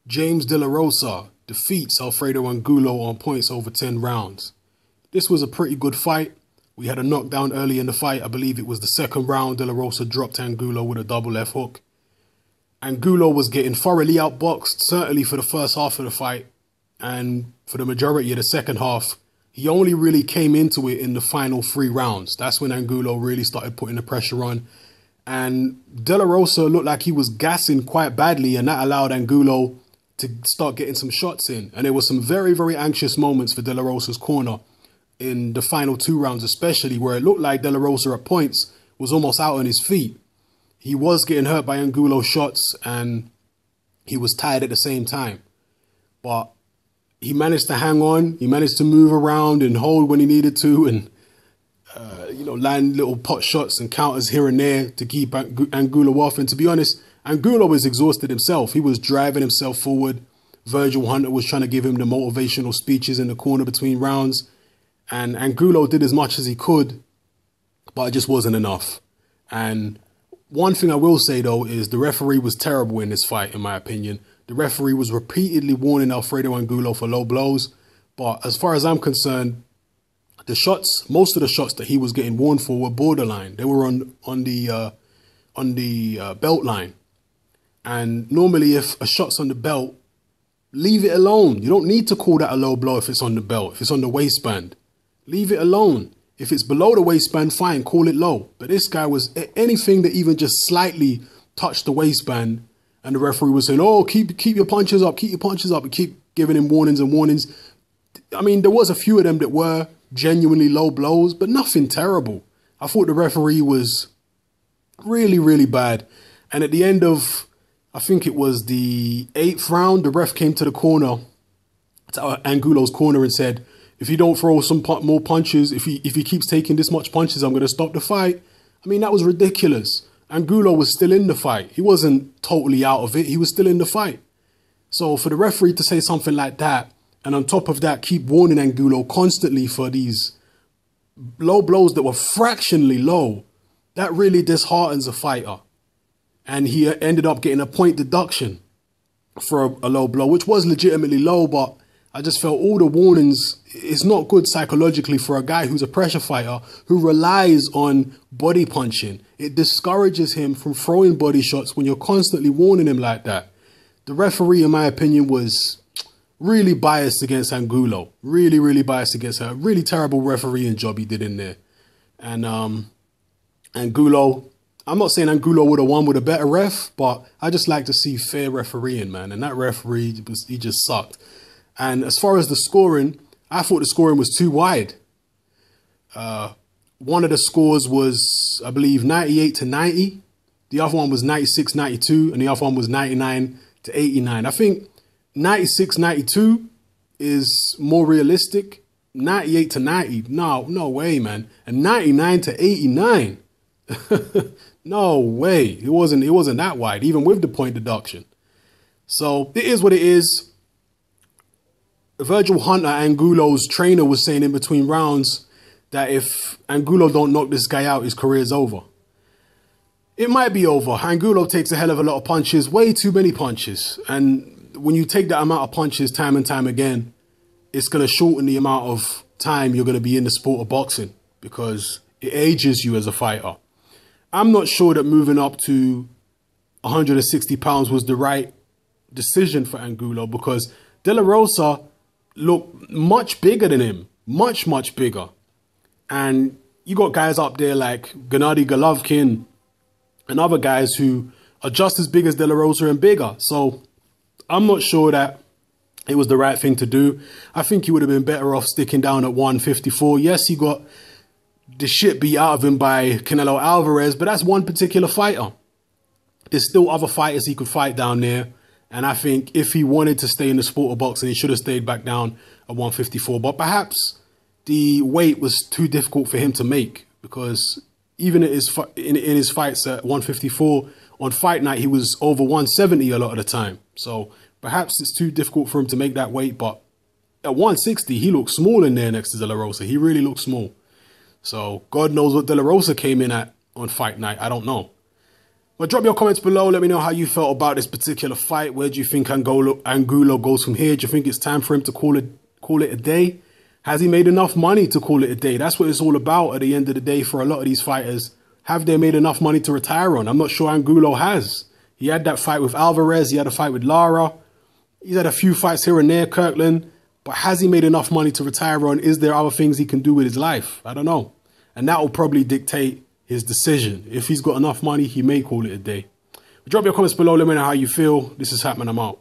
James De La Rosa defeats Alfredo Angulo on points over 10 rounds. This was a pretty good fight. We had a knockdown early in the fight. I believe it was the second round. De La Rosa dropped Angulo with a double left hook. Angulo was getting thoroughly outboxed, certainly for the first half of the fight. And for the majority of the second half, he only really came into it in the final 3 rounds. That's when Angulo really started putting the pressure on. And De La Rosa looked like he was gassing quite badly, and that allowed Angulo to start getting some shots in. And there were some very, very anxious moments for De La Rosa's corner in the final 2 rounds, especially where it looked like De La Rosa at points was almost out on his feet. He was getting hurt by Angulo's shots and he was tired at the same time. But he managed to hang on. He managed to move around and hold when he needed to, and land little pot shots and counters here and there to keep Angulo off. And to be honest, Angulo was exhausted himself. He was driving himself forward. Virgil Hunter was trying to give him the motivational speeches in the corner between rounds. And Angulo did as much as he could, but it just wasn't enough. And one thing I will say, though, is the referee was terrible in this fight, in my opinion. The referee was repeatedly warning Alfredo Angulo for low blows. But as far as I'm concerned, the shots, most of the shots that he was getting warned for were borderline. They were on the belt line. And normally if a shot's on the belt, leave it alone. You don't need to call that a low blow if it's on the belt, if it's on the waistband. Leave it alone. If it's below the waistband, fine, call it low. But this guy was anything that even just slightly touched the waistband, and the referee was saying, oh, keep your punches up, keep your punches up, and keep giving him warnings and warnings. I mean, there was a few of them that were genuinely low blows, but nothing terrible. I thought the referee was really, really bad. And at the end of, I think it was the 8th round, the ref came to the corner, to Angulo's corner, and said, if you don't throw some more punches, if he keeps taking this much punches, I'm going to stop the fight. I mean, that was ridiculous. Angulo was still in the fight. He wasn't totally out of it. He was still in the fight. So for the referee to say something like that, and on top of that, keep warning Angulo constantly for these low blows that were fractionally low, that really disheartens a fighter. And he ended up getting a point deduction for a low blow, which was legitimately low, but I just felt all the warnings, it's not good psychologically for a guy who's a pressure fighter who relies on body punching. It discourages him from throwing body shots when you're constantly warning him like that. The referee, in my opinion, was really biased against Angulo. Really, really biased against her. Really terrible refereeing job he did in there. And Angulo, I'm not saying Angulo would have won with a better ref, but I just like to see fair refereeing, man. And that referee, he just sucked. And as far as the scoring, I thought the scoring was too wide. One of the scores was, I believe, 98 to 90. The other one was 96, 92. And the other one was 99 to 89. I think 96, 92 is more realistic. 98 to 90, no way, man. And 99 to 89, no way. It wasn't that wide, even with the point deduction. So it is what it is. Virgil Hunter, Angulo's trainer, was saying in between rounds that if Angulo don't knock this guy out, his career's over. It might be over. Angulo takes a hell of a lot of punches, way too many punches. And when you take that amount of punches time and time again, it's going to shorten the amount of time you're going to be in the sport of boxing because it ages you as a fighter. I'm not sure that moving up to 160 pounds was the right decision for Angulo because De La Rosa looked much bigger than him, much bigger. And you got guys up there like Gennady Golovkin and other guys who are just as big as De La Rosa and bigger. So I'm not sure that it was the right thing to do. I think he would have been better off sticking down at 154. Yes, he got the shit beat out of him by Canelo Alvarez, but that's one particular fighter. There's still other fighters he could fight down there. And I think if he wanted to stay in the sport of boxing, he should have stayed back down at 154. But perhaps the weight was too difficult for him to make because even in his fights at 154, on fight night, he was over 170 a lot of the time. So perhaps it's too difficult for him to make that weight. But at 160, he looked small in there next to De La Rosa. He really looked small. So God knows what De La Rosa came in at on fight night. I don't know. Well, drop your comments below. Let me know how you felt about this particular fight. Where do you think Angulo goes from here? Do you think it's time for him to call it a day? Has he made enough money to call it a day? That's what it's all about at the end of the day for a lot of these fighters. Have they made enough money to retire on? I'm not sure Angulo has. He had that fight with Alvarez. He had a fight with Lara. He's had a few fights here and there, Kirkland. But has he made enough money to retire on? Is there other things he can do with his life? I don't know. And that will probably dictate his decision. If he's got enough money, he may call it a day. Drop your comments below. Let me know how you feel. This is Hatman. I'm out.